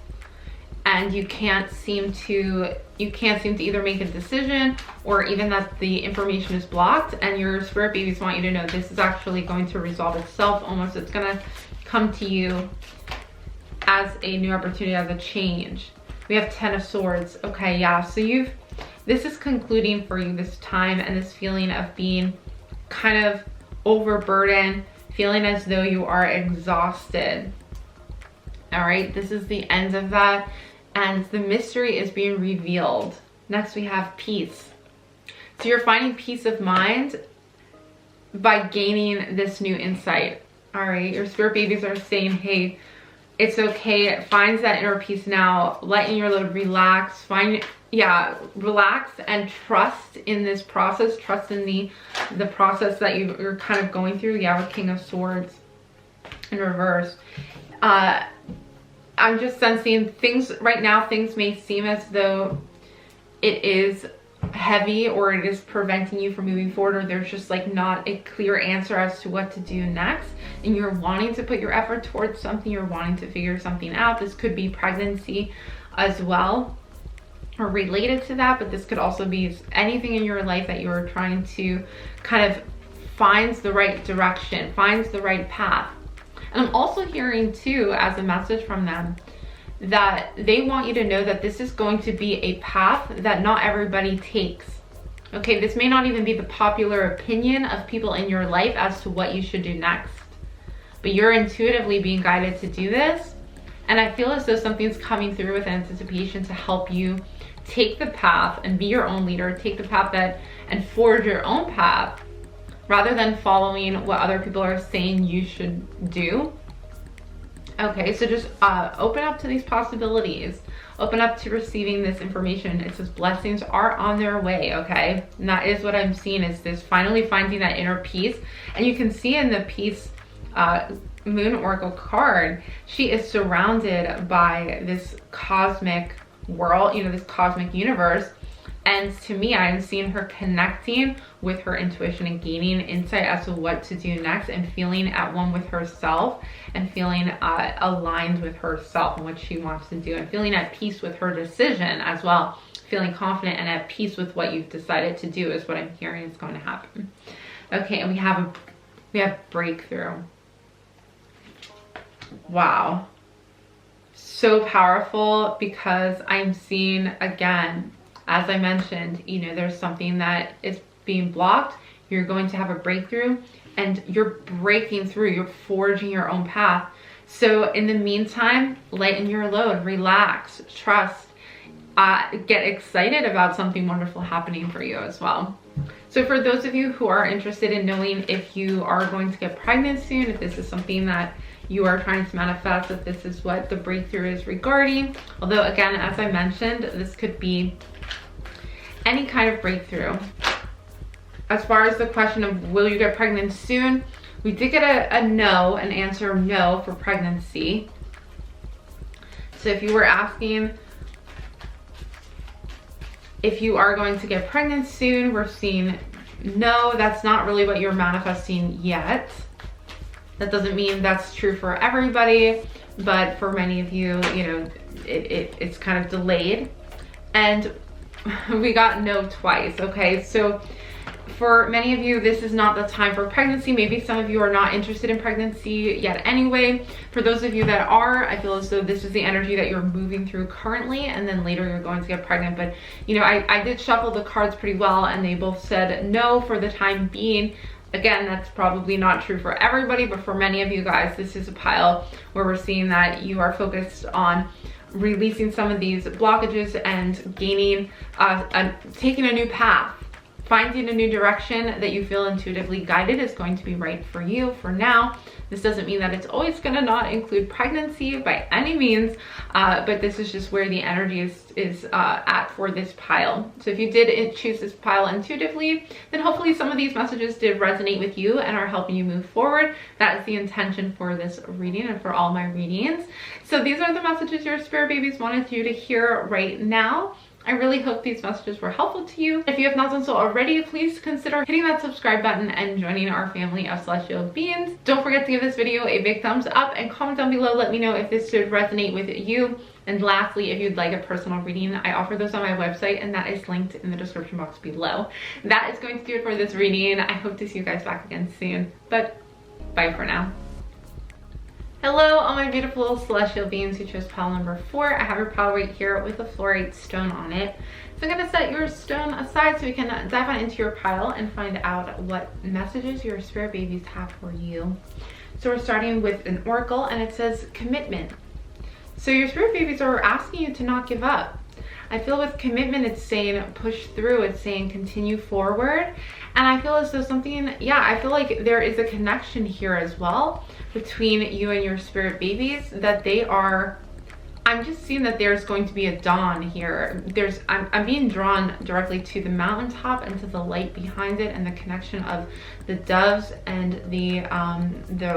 and you can't seem to either make a decision, or even that the information is blocked, and your spirit babies want you to know this is actually going to resolve itself. Almost, it's gonna come to you as a new opportunity, as a change. We have 10 of Swords. Okay, yeah, so this is concluding for you, this time and this feeling of being kind of overburdened, feeling as though you are exhausted. All right, this is the end of that, and the mystery is being revealed. Next, we have peace. So you're finding peace of mind by gaining this new insight. All right, your spirit babies are saying, hey, it's okay. Find that inner peace now. Lighten your load, relax. Relax and trust in this process. Trust in the process that you're kind of going through. Yeah, with King of Swords in reverse. I'm just sensing things right now. Things may seem as though it is heavy, or it is preventing you from moving forward, or there's just like not a clear answer as to what to do next, and you're wanting to put your effort towards something, you're wanting to figure something out. This could be pregnancy as well, or related to that, but this could also be anything in your life that you're trying to kind of find the right direction, finds the right path. And I'm also hearing too, as a message from them, that they want you to know that this is going to be a path that not everybody takes. Okay, this may not even be the popular opinion of people in your life as to what you should do next, but you're intuitively being guided to do this. And I feel as though something's coming through with anticipation to help you take the path and be your own leader, take the path and forge your own path, rather than following what other people are saying you should do. Okay, so just open up to these possibilities. Open up to receiving this information. It says blessings are on their way, okay? And that is what I'm seeing, is this finally finding that inner peace. And you can see in the peace Moon Oracle card, she is surrounded by this cosmic world, this cosmic universe. And to me, I'm seeing her connecting with her intuition and gaining insight as to what to do next, and feeling at one with herself, and feeling aligned with herself and what she wants to do, and feeling at peace with her decision as well. Feeling confident and at peace with what you've decided to do is what I'm hearing is going to happen. Okay, and we have breakthrough. Wow. So powerful, because I'm seeing, again, as I mentioned, there's something that is being blocked. You're going to have a breakthrough, and you're breaking through. You're forging your own path. So in the meantime, lighten your load, relax, trust, get excited about something wonderful happening for you as well. So for those of you who are interested in knowing if you are going to get pregnant soon, if this is something that you are trying to manifest, if this is what the breakthrough is regarding, although again, as I mentioned, this could be any kind of breakthrough. As far as the question of will you get pregnant soon, we did get an answer no for pregnancy. So if you were asking if you are going to get pregnant soon, we're seeing no. That's not really what you're manifesting yet. That doesn't mean that's true for everybody, but for many of you, it's kind of delayed. And we got no twice, okay? So for many of you, this is not the time for pregnancy. Maybe some of you are not interested in pregnancy yet anyway. For those of you that are, I feel as though this is the energy that you're moving through currently, and then later you're going to get pregnant. But, I did shuffle the cards pretty well, and they both said no for the time being. Again, that's probably not true for everybody, but for many of you guys, this is a pile where we're seeing that you are focused on releasing some of these blockages and gaining, taking a new path. Finding a new direction that you feel intuitively guided is going to be right for you for now. This doesn't mean that it's always gonna not include pregnancy by any means, but this is just where the energy is at for this pile. So if you did choose this pile intuitively, then hopefully some of these messages did resonate with you and are helping you move forward. That is the intention for this reading and for all my readings. So these are the messages your spirit babies wanted you to hear right now. I really hope these messages were helpful to you. If you have not done so already, please consider hitting that subscribe button and joining our family of celestial beings. Don't forget to give this video a big thumbs up and comment down below. Let me know if this should resonate with you. And lastly, if you'd like a personal reading, I offer those on my website, and that is linked in the description box below. That is going to do it for this reading. I hope to see you guys back again soon, but bye for now. Hello, all my beautiful celestial beings who chose pile number 4. I have your pile right here with a fluorite stone on it. So I'm going to set your stone aside so we can dive on into your pile and find out what messages your spirit babies have for you. So we're starting with an oracle, and it says commitment. So your spirit babies are asking you to not give up. I feel with commitment, it's saying push through, it's saying continue forward. And I feel as though something, I feel like there is a connection here as well between you and your spirit babies, that they are, I'm just seeing that there's going to be a dawn here. I'm being drawn directly to the mountaintop and to the light behind it, and the connection of the doves and the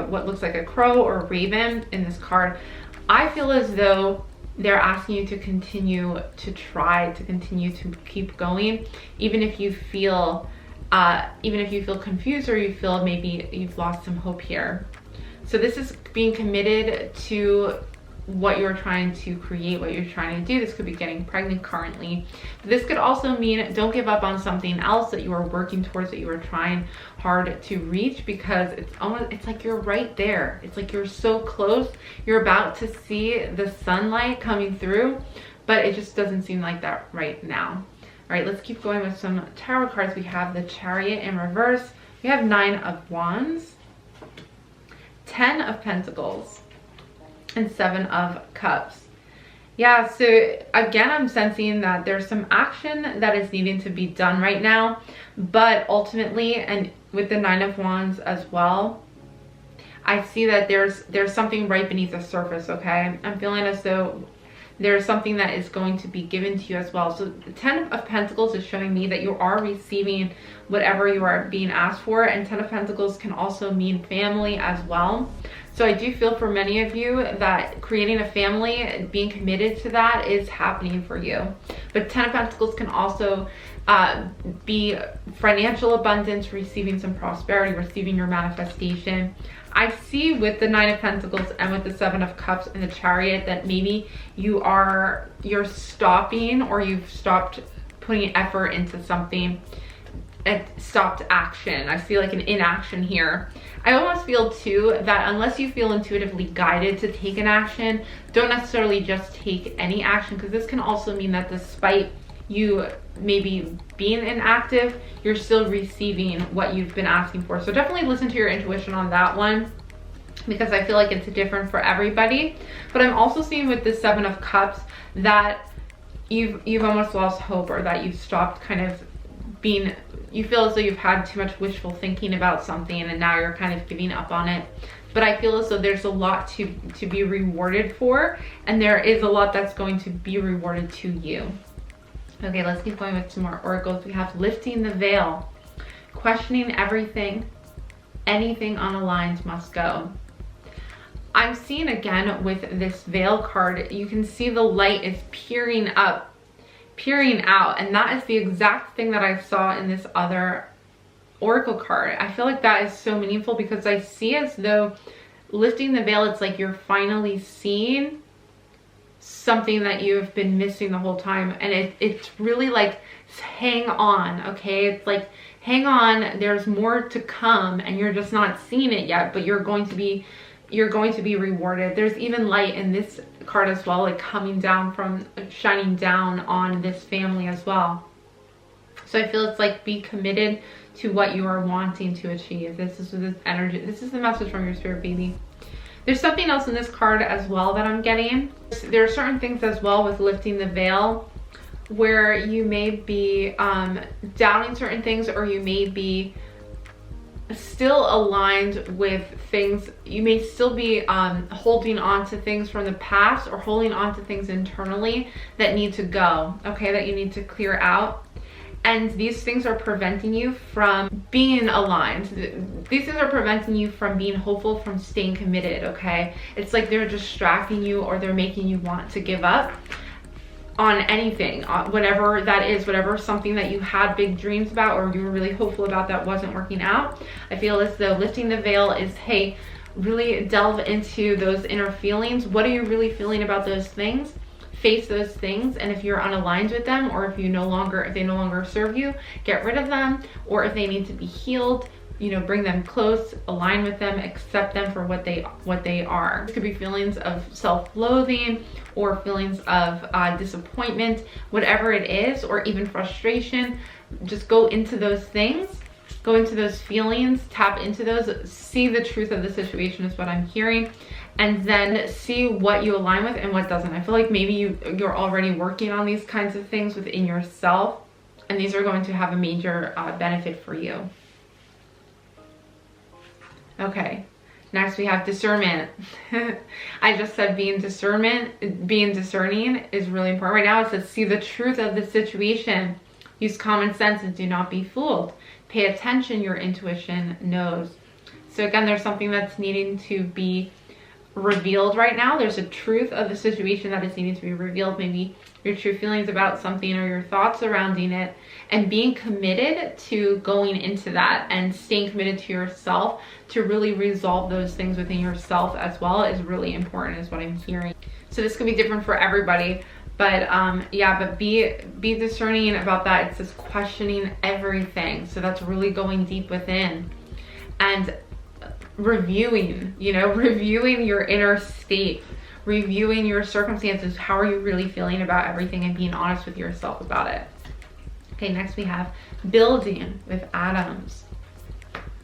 what looks like a crow or a raven in this card. I feel as though they're asking you to continue to try, to continue to keep going, even if you feel confused or you feel maybe you've lost some hope here. So this is being committed to what you're trying to create, what you're trying to do. This could be getting pregnant currently. But this could also mean don't give up on something else that you are working towards, that you are trying hard to reach, because it's like you're right there. It's like you're so close. You're about to see the sunlight coming through, but it just doesn't seem like that right now. All right, let's keep going with some tarot cards. We have the Chariot in reverse. We have 9 of Wands, 10 of Pentacles, and 7 of Cups. Yeah, so again, I'm sensing that there's some action that is needing to be done right now, but ultimately, and with the 9 of Wands as well, I see that there's something right beneath the surface, okay? I'm feeling as though there's something that is going to be given to you as well. So the 10 of Pentacles is showing me that you are receiving whatever you are being asked for, and 10 of Pentacles can also mean family as well. So I do feel for many of you that creating a family, being committed to that, is happening for you. But 10 of Pentacles can also be financial abundance, receiving some prosperity, receiving your manifestation. I see with the 9 of Pentacles and with the 7 of Cups and the Chariot that maybe you're stopping, or you've stopped putting effort into something and stopped action. I see like an inaction here. I almost feel too that unless you feel intuitively guided to take an action, don't necessarily just take any action, because this can also mean that despite you maybe being inactive, you're still receiving what you've been asking for. So definitely listen to your intuition on that one, because I feel like it's different for everybody. But I'm also seeing with the 7 of Cups that you've almost lost hope, or that you've stopped kind of being, you feel as though you've had too much wishful thinking about something and now you're kind of giving up on it. But I feel as though there's a lot to be rewarded for, and there is a lot that's going to be rewarded to you. Okay, let's keep going with some more oracles. We have lifting the veil, questioning everything, anything unaligned must go. I'm seeing again with this veil card, you can see the light is peering up, peering out, and that is the exact thing that I saw in this other oracle card. I feel like that is so meaningful, because I see as though lifting the veil, it's like you're finally seeing something that you've been missing the whole time, and it's really like, hang on, okay? It's like, hang on, there's more to come, and you're just not seeing it yet, but you're going to be rewarded. There's even light in this card as well, like coming down from, shining down on this family as well. So I feel it's like, be committed to what you are wanting to achieve. This is this energy. This is the message from your spirit baby. There's something else in this card as well that I'm getting. There are certain things as well with lifting the veil where you may be doubting certain things, or you may be still aligned with things. You may still be holding on to things from the past or holding on to things internally that need to go, okay, that you need to clear out. And these things are preventing you from being aligned. These things are preventing you from being hopeful, from staying committed, okay? It's like they're distracting you, or they're making you want to give up on anything, whatever that is, whatever something that you had big dreams about or you were really hopeful about that wasn't working out. I feel as though lifting the veil is, hey, really delve into those inner feelings. What are you really feeling about those things? Face those things, and if you're unaligned with them, or if they no longer serve you, get rid of them. Or if they need to be healed, you know, bring them close, align with them, accept them for what they are. It could be feelings of self-loathing or feelings of disappointment, whatever it is, or even frustration. Just go into those things, go into those feelings, tap into those, see the truth of the situation is what I'm hearing, and then see what you align with and what doesn't. I feel like maybe you're already working on these kinds of things within yourself, and these are going to have a major benefit for you. Okay, next we have discernment. I just said being discerning is really important. Right now it says see the truth of the situation. Use common sense and do not be fooled. Pay attention, your intuition knows. So again, there's something that's needing to be revealed right now. There's a truth of the situation that is needing to be revealed. Maybe your true feelings about something or your thoughts surrounding it, and being committed to going into that and staying committed to yourself to really resolve those things within yourself as well is really important, is what I'm hearing. So this can be different for everybody, but yeah, but be discerning about that. It says questioning everything, so that's really going deep within and reviewing your inner state, reviewing your circumstances. How are you really feeling about everything, and being honest with yourself about it. Okay, next we have building with atoms.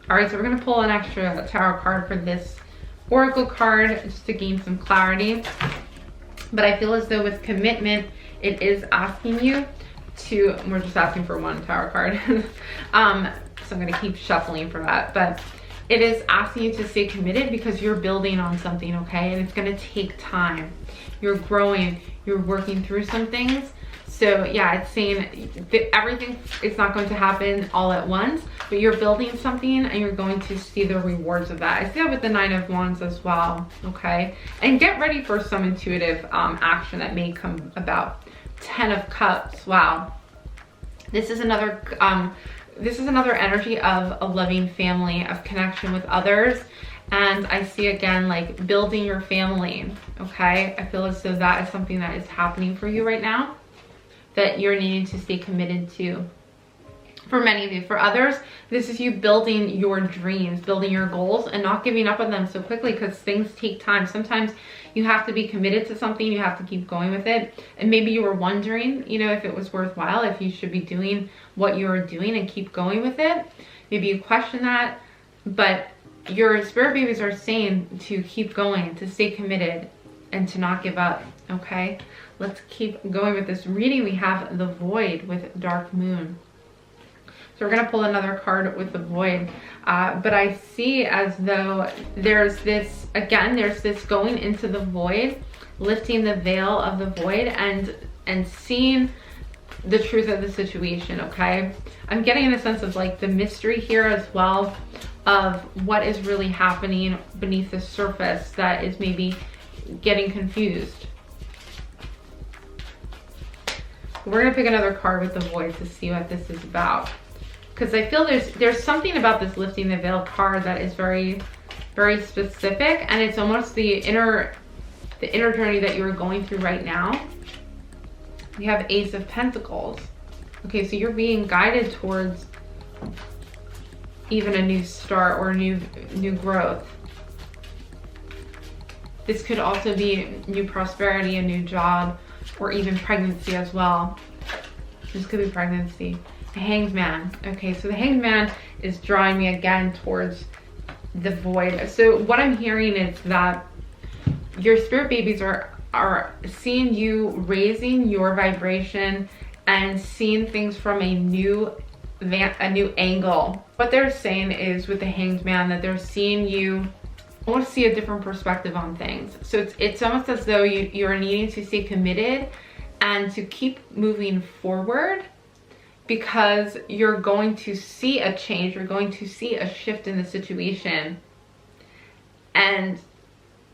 All right, so we're gonna pull an extra tarot card for this oracle card just to gain some clarity. But I feel as though with commitment, it is asking you to, we're just asking for one tarot card. So I'm gonna keep shuffling for that, but it is asking you to stay committed because you're building on something, okay? And it's gonna take time. You're growing, you're working through some things. So yeah, it's saying that everything is not going to happen all at once, but you're building something and you're going to see the rewards of that. I see that with the 9 of Wands as well, okay? And get ready for some intuitive action that may come about. 10 of Cups, wow. This is another energy of a loving family, of connection with others. And I see again, like building your family, okay? I feel as though that is something that is happening for you right now, that you're needing to stay committed to. For many of you, for others, this is you building your dreams, building your goals, and not giving up on them so quickly, because things take time. Sometimes you have to be committed to something, you have to keep going with it. And maybe you were wondering, you know, if it was worthwhile, if you should be doing what you are doing and keep going with it. Maybe you question that, but your spirit babies are saying to keep going, to stay committed, and to not give up, okay? Let's keep going with this reading. We have the Void with Dark Moon. So we're gonna pull another card with the Void. But I see as though there's this, again, there's this going into the void, lifting the veil of the void and seeing the truth of the situation, okay? I'm getting a sense of like the mystery here as well, of what is really happening beneath the surface that is maybe getting confused. We're gonna pick another card with the Void to see what this is about, because I feel there's something about this lifting the veil card that is very, very specific, and it's almost the inner journey that you're going through right now. We have Ace of Pentacles. Okay, so you're being guided towards even a new start or new growth. This could also be new prosperity, a new job, or even pregnancy as well. This could be pregnancy. The Hanged Man. Okay, so the Hanged Man is drawing me again towards the void. So what I'm hearing is that your spirit babies are seeing you raising your vibration and seeing things from a new angle. What they're saying is with the Hanged Man that they're seeing you, I want to see a different perspective on things. So it's almost as though you're needing to stay committed and to keep moving forward, because you're going to see a change, you're going to see a shift in the situation, and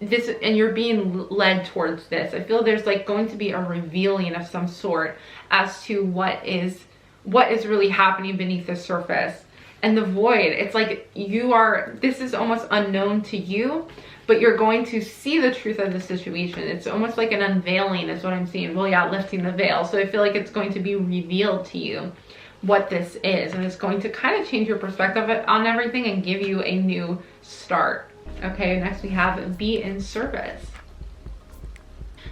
you're being led towards this. I feel there's like going to be a revealing of some sort as to what is really happening beneath the surface. And the void, it's like this is almost unknown to you, but you're going to see the truth of the situation. It's almost like an unveiling is what I'm seeing. Well, yeah, lifting the veil. So I feel like it's going to be revealed to you what this is, and it's going to kind of change your perspective on everything and give you a new start. Okay, next we have be in service.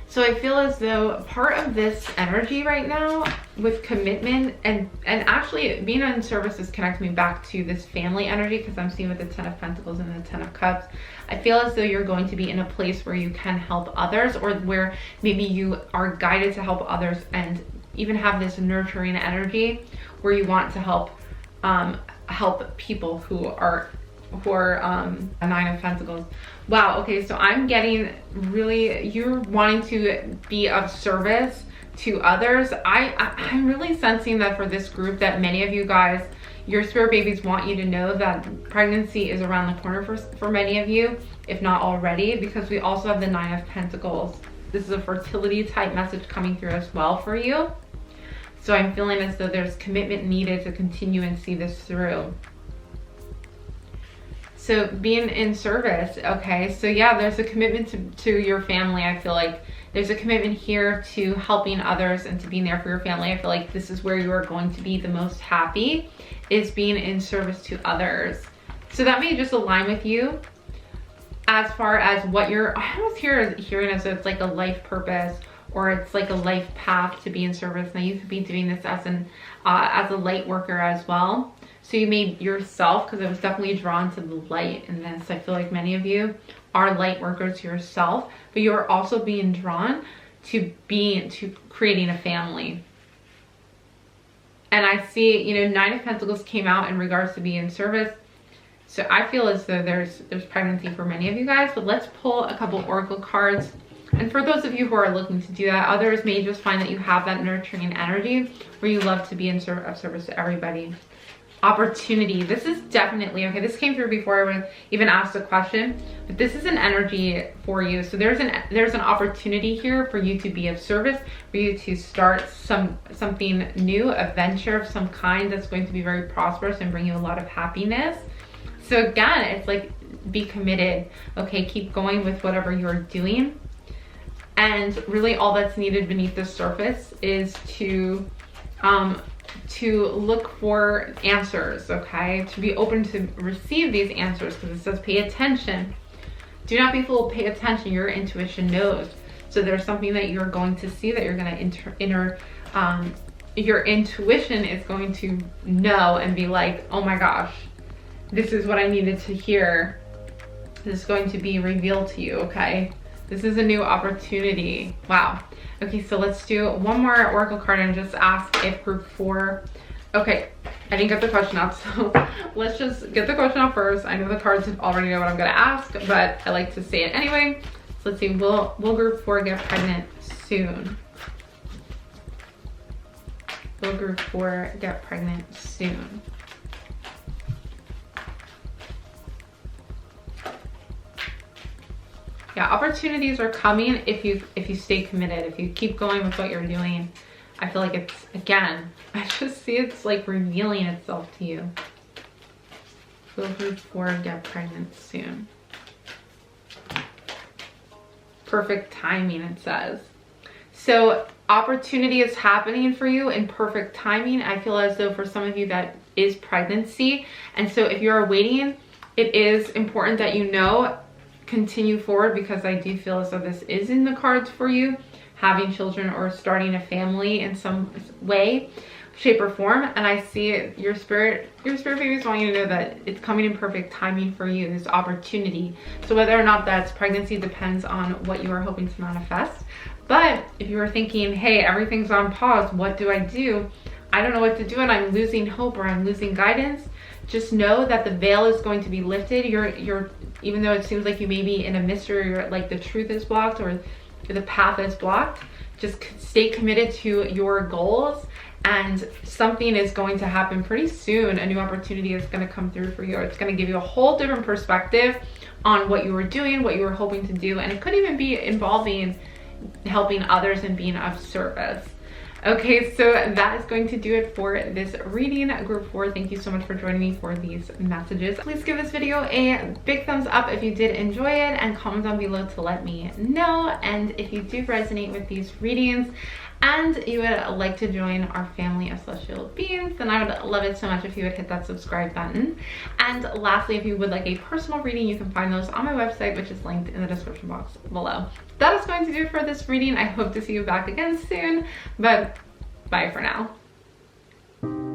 So I feel as though part of this energy right now with commitment and actually being in service is connecting me back to this family energy, because I'm seeing with the 10 of Pentacles and the 10 of Cups. I feel as though you're going to be in a place where you can help others, or where maybe you are guided to help others and even have this nurturing energy where you want to help people who are a 9 of Pentacles. Wow, okay, so I'm getting really, you're wanting to be of service to others. I'm really sensing that for this group, that many of you guys, your spirit babies want you to know that pregnancy is around the corner for many of you, if not already, because we also have the 9 of Pentacles. This is a fertility type message coming through as well for you. So I'm feeling as though there's commitment needed to continue and see this through. So being in service, okay, so yeah, there's a commitment to your family. I feel like there's a commitment here to helping others and to being there for your family. I feel like this is where you are going to be the most happy, is being in service to others. So that may just align with you as far as what I almost hearing as though it's like a life purpose, or it's like a life path to be in service. Now you could be doing this as a light worker as well. So you made yourself, because I was definitely drawn to the light in this. I feel like many of you are light workers yourself, but you're also being drawn to creating a family. And I see, 9 of Pentacles came out in regards to being in service. So I feel as though there's pregnancy for many of you guys, but let's pull a couple oracle cards. And for those of you who are looking to do that, others may just find that you have that nurturing energy where you love to be of service to everybody. Opportunity. This is definitely, okay, this came through before I even asked a question, but this is an energy for you. So there's an opportunity here for you to be of service, for you to start something new, a venture of some kind that's going to be very prosperous and bring you a lot of happiness. So again, it's like, be committed. Okay, keep going with whatever you're doing. And really all that's needed beneath the surface is to look for answers, okay? To be open to receive these answers, because it says pay attention. Do not be fooled, pay attention. Your intuition knows. So there's something that you're going to see that you're going to your intuition is going to know and be like, oh my gosh, this is what I needed to hear. This is going to be revealed to you, okay? This is a new opportunity. Wow. Okay, so let's do one more oracle card and just ask if group 4. Okay, I didn't get the question out, so let's just get the question out first. I know the cards already know what I'm gonna ask, but I like to say it anyway. So let's see, will group 4 get pregnant soon? Will group 4 get pregnant soon? Yeah, opportunities are coming if you stay committed, if you keep going with what you're doing. I feel like it's, again, I just see it's like revealing itself to you. Will group 4 get pregnant soon? Perfect timing, it says. So opportunity is happening for you in perfect timing. I feel as though for some of you that is pregnancy. And so if you're waiting, it is important that continue forward, because I do feel as though this is in the cards for you, having children or starting a family in some way, shape or form. And I see it, your spirit babies want you to know that it's coming in perfect timing for you, this opportunity. So whether or not that's pregnancy depends on what you are hoping to manifest. But if you are thinking, hey, everything's on pause, what do? I don't know what to do and I'm losing hope or I'm losing guidance, just know that the veil is going to be lifted. You're even though it seems like you may be in a mystery or like the truth is blocked or the path is blocked, just stay committed to your goals and something is going to happen pretty soon. A new opportunity is going to come through for you. It's going to give you a whole different perspective on what you were doing, what you were hoping to do, and it could even be involving helping others and being of service. Okay, so that is going to do it for this reading, group 4. Thank you so much for joining me for these messages. Please give this video a big thumbs up if you did enjoy it, and comment down below to let me know. And if you do resonate with these readings and you would like to join our family of celestial beings, then I would love it so much if you would hit that subscribe button. And lastly, if you would like a personal reading, you can find those on my website, which is linked in the description box below. That is going to do it for this reading. I hope to see you back again soon, but bye for now.